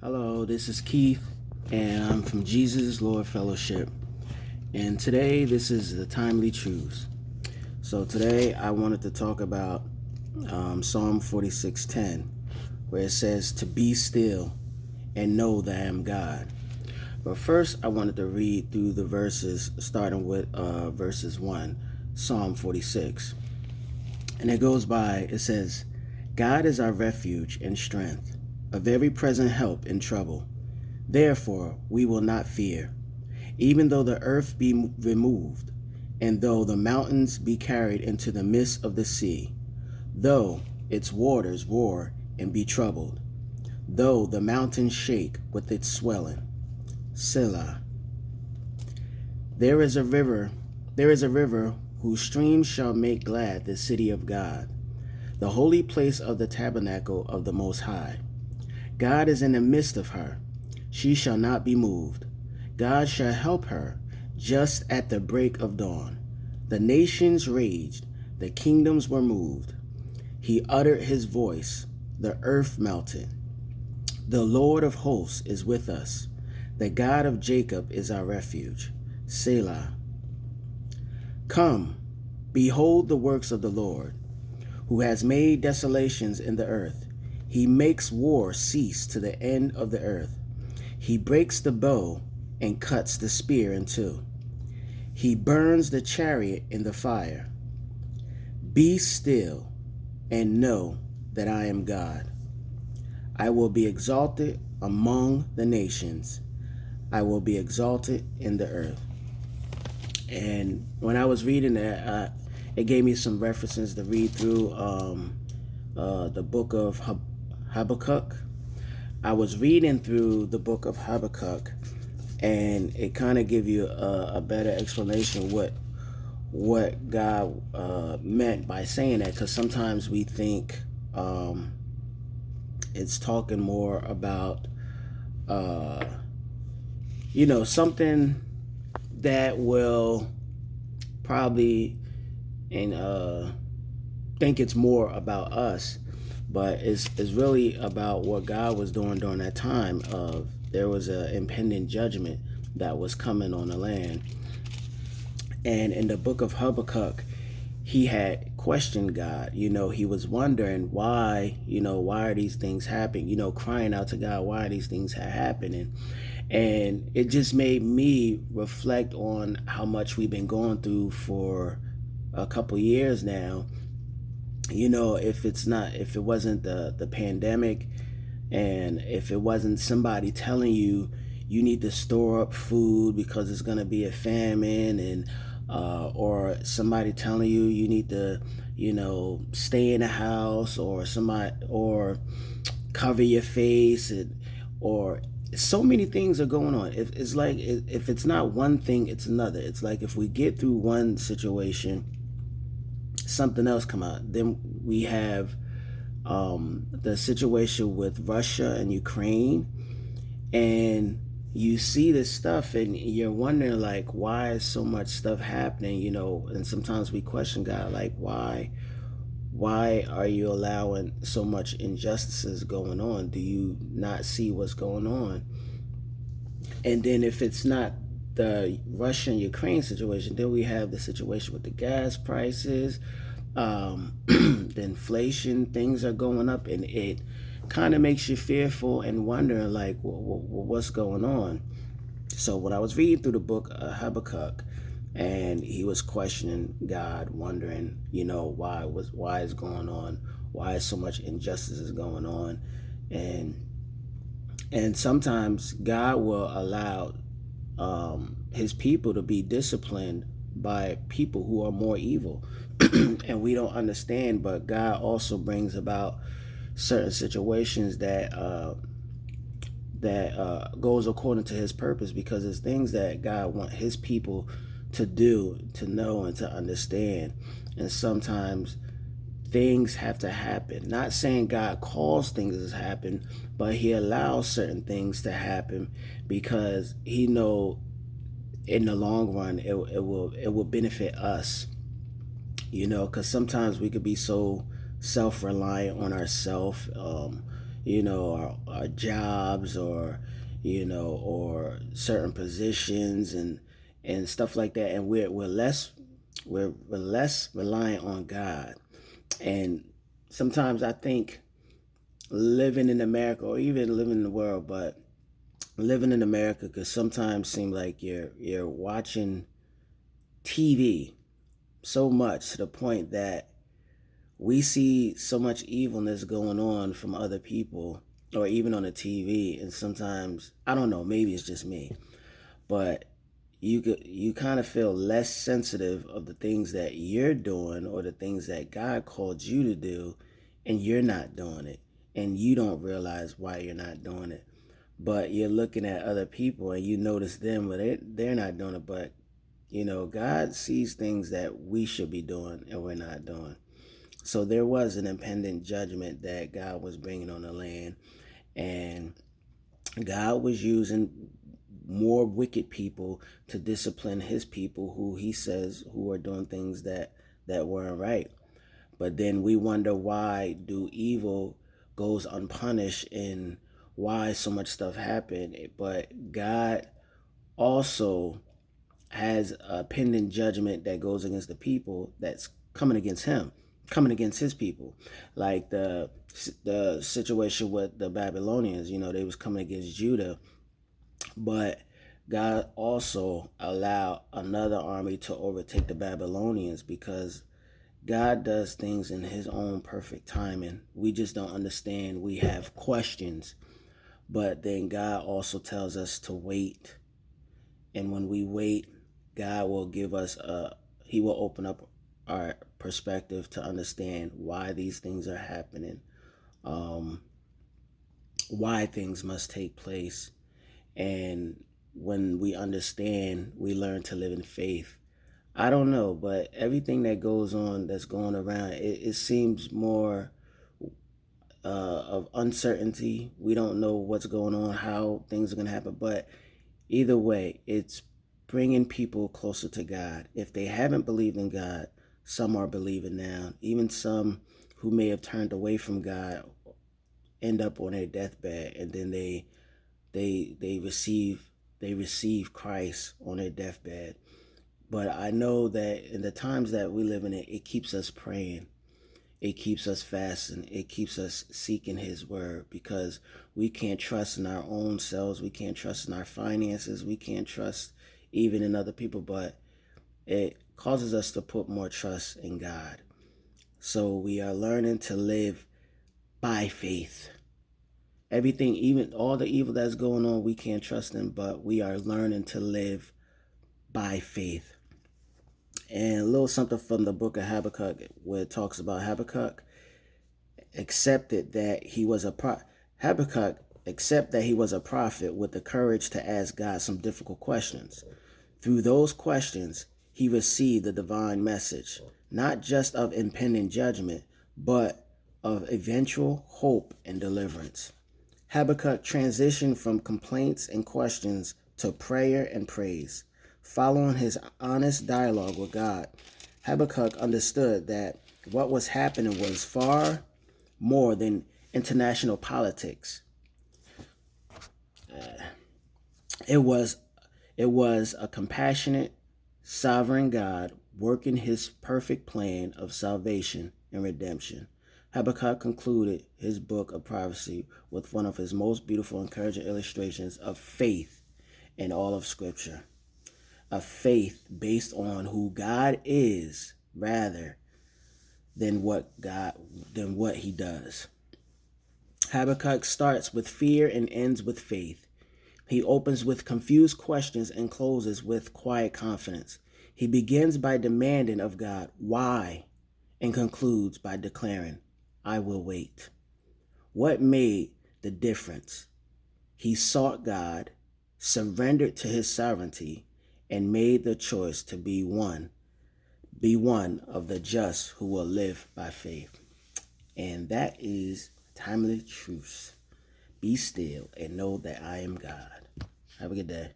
Hello, this is Keith, and I'm from Jesus Lord Fellowship. And today, this is the Timely Truths. So today, I wanted to talk about Psalm 46:10, where it says, "To be still and know that I am God." But first, I wanted to read through the verses, starting with verses 1, Psalm 46. And it says, "God is our refuge and strength, a very present help in trouble. Therefore, we will not fear, even though the earth be removed, and though the mountains be carried into the midst of the sea, though its waters roar and be troubled, though the mountains shake with its swelling. Selah. There is a river whose streams shall make glad the city of God, the holy place of the tabernacle of the Most High. God is in the midst of her. She shall not be moved. God shall help her just at the break of dawn. The nations raged, the kingdoms were moved. He uttered his voice, the earth melted. The Lord of hosts is with us. The God of Jacob is our refuge. Selah. Come, behold the works of the Lord, who has made desolations in the earth. He makes war cease to the end of the earth. He breaks the bow and cuts the spear in two. He burns the chariot in the fire. Be still and know that I am God. I will be exalted among the nations. I will be exalted in the earth." And when I was reading that, it gave me some references to read through the book of Habakkuk. I was reading through the book of Habakkuk, and it kind of give you a better explanation what God meant by saying that, because sometimes we think it's talking more about something that will probably and think it's more about us, but it's really about what God was doing during that time of there was an impending judgment that was coming on the land. And in the book of Habakkuk, he had questioned God. He was wondering why are these things happening? Crying out to God, why are these things happening? And it just made me reflect on how much we've been going through for a couple years now. If it wasn't the pandemic, and if it wasn't somebody telling you need to store up food because it's going to be a famine, and or somebody telling you need to stay in the house, or cover your face, or so many things are going on. It's like if it's not one thing, it's another. It's like if we get through one situation, something else come out. Then we have the situation with Russia and Ukraine, and you see this stuff and you're wondering, like, why is so much stuff happening? And sometimes we question God, like, why are you allowing so much injustices going on? Do you not see what's going on? And then if it's not the Russian-Ukraine situation, then we have the situation with the gas prices, the inflation. Things are going up, and it kind of makes you fearful and wondering, like, what's going on? So when I was reading through the book of Habakkuk, and he was questioning God, wondering, why is going on? Why is so much injustice is going on? And sometimes God will allow his people to be disciplined by people who are more evil. And we don't understand, but God also brings about certain situations that goes according to his purpose, because it's things that God wants his people to do, to know, and to understand. And sometimes things have to happen. Not saying God calls things to happen, but he allows certain things to happen because he know in the long run it will benefit us. Because sometimes we could be so self-reliant on ourselves. our jobs, or or certain positions and stuff like that, and we're less reliant on God. And sometimes I think living in America, or even living in the world, but living in America could sometimes seem like you're watching TV so much, to the point that we see so much evilness going on from other people, or even on the TV. And sometimes, I don't know, maybe it's just me, but you kind of feel less sensitive of the things that you're doing, or the things that God called you to do, and you're not doing it, and you don't realize why you're not doing it. But you're looking at other people and you notice them, but they're not doing it. But God sees things that we should be doing and we're not doing. So there was an impending judgment that God was bringing on the land, and God was using more wicked people to discipline his people, who he says who are doing things that weren't right. But then we wonder, why do evil goes unpunished, and why so much stuff happened. But God also has a pending judgment that goes against the people that's coming against him, coming against his people. Like the situation with the Babylonians, they was coming against Judah, but God also allowed another army to overtake the Babylonians, because God does things in his own perfect timing. We just don't understand. We have questions, but then God also tells us to wait. And when we wait, God will give us he will open up our perspective to understand why these things are happening, why things must take place. And when we understand, we learn to live in faith. I don't know, but everything that goes on, that's going around, it seems more of uncertainty. We don't know what's going on, how things are going to happen. But either way, it's bringing people closer to God. If they haven't believed in God, some are believing now. Even some who may have turned away from God end up on their deathbed, and then they receive Christ on their deathbed. But I know that in the times that we live in, it keeps us praying. It keeps us fasting. It keeps us seeking his word, because we can't trust in our own selves. We can't trust in our finances. We can't trust even in other people, but it causes us to put more trust in God. So we are learning to live by faith. Everything, even all the evil that's going on, we can't trust in, but we are learning to live by faith. And a little something from the book of Habakkuk, where it talks about Habakkuk accepted that he was Habakkuk accept that he was a prophet with the courage to ask God some difficult questions. Through those questions, he received the divine message, not just of impending judgment, but of eventual hope and deliverance. Habakkuk transitioned from complaints and questions to prayer and praise. Following his honest dialogue with God, Habakkuk understood that what was happening was far more than international politics. It was a compassionate, sovereign God working his perfect plan of salvation and redemption. Habakkuk concluded his book of prophecy with one of his most beautiful, encouraging illustrations of faith in all of Scripture. A faith based on who God is, rather than what he does. Habakkuk starts with fear and ends with faith. He opens with confused questions and closes with quiet confidence. He begins by demanding of God, why, and concludes by declaring, I will wait. What made the difference? He sought God, surrendered to his sovereignty, and made the choice to be one of the just who will live by faith. And that is timely truth. Be still and know that I am God. Have a good day.